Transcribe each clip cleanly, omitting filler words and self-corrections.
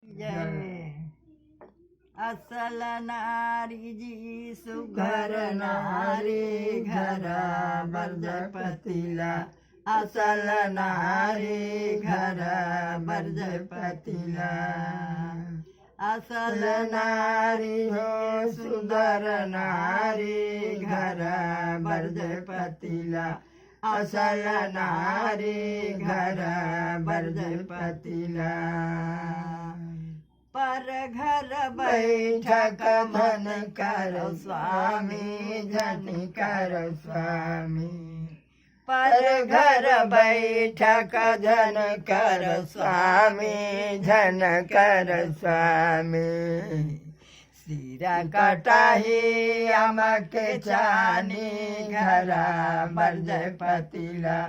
जय असल नारी जी सुघर नारी घरा बरजपतीला असल नारी घरा बरजपतीला असल नारी हो सुंदर नारी घरा बरजपतीला असल नारी घरा बरजपतीला पर घर बैठक मन कर स्वामी धन कर स्वामी पर घर बैठक धन कर स्वामी धन कर स्वामी सिरा कटाही आमके चानी घरा बरजपतीला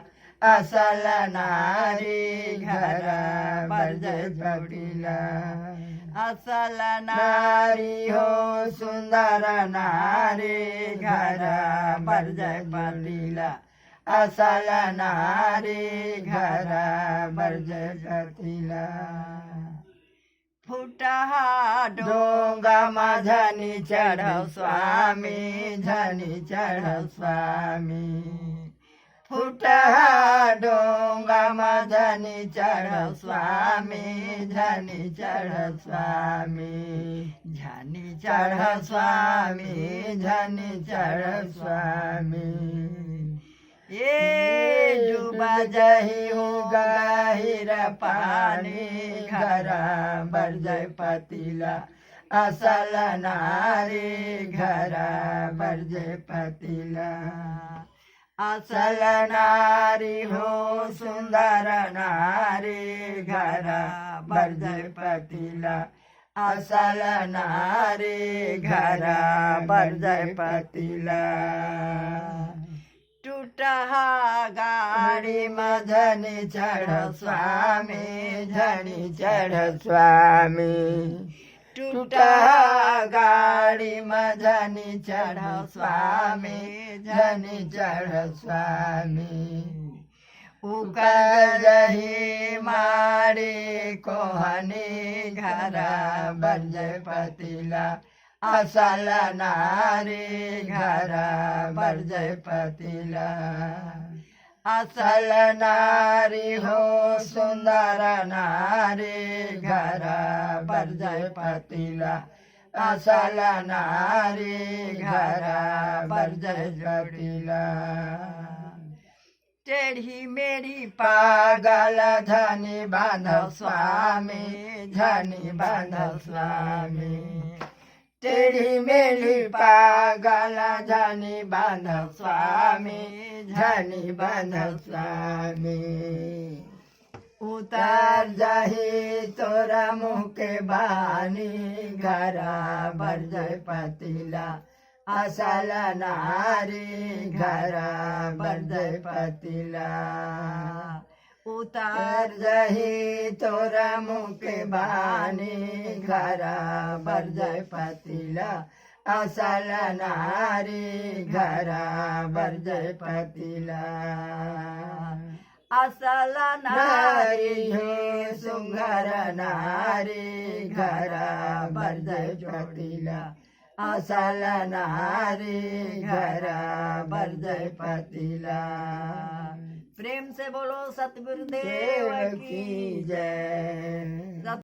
असल नारी घरा बरजपतीला असल नारी हो सुंदर नारी घरा बरजपतीला असल नारी घरा बरजपतीला फुटहा डोंगा माझनी चढ स्वामी झनी चढ स्वामी फुटहा डोंगा माझनी चढ स्वामी झनी चढ स्वामी झनी चढ स्वामी झनी चढ स्वामी ये डूबा जही गहिर पानी घरा बरजपतीला असल नारी घरा बरजपतीला असल नारी हो सुंदर नारी घरा बरजपतीला असल नारी घरा बरजपतीला टूटहा गाडी मधनी चढ स्वामी झणी चढ स्वामी टूटहा गाडी मधनी चढ स्वामी झणी चढ स्वामी उकजही माडी कोहनी घरा बरजपतीला असल नारी घरा बरजपतीला असल नारी हो सुंदर नारी घरा बरजपतीला असल नारी घरा बरजपतीला टेढ़ी मेरी पागल धनी बांधव स्वामी धनी बांधव स्वामी टेढ़ी मेरी पागल धनी बांधव स्वामी धनी बांधव स्वामी उतार जाही तोरा मुँह के बानी घरा बरजपतीला असल नारी घरा बरजपतीला उतार जही तोरा मुँह के बानी घरा बरजपतीला असल नारी घरा बरजपतीला असल नारी हो सुंदर नारी घरा बरजपतीला असल नारी घरा बरजपतीला प्रेम से बोलो सतगुरुदेव की जय।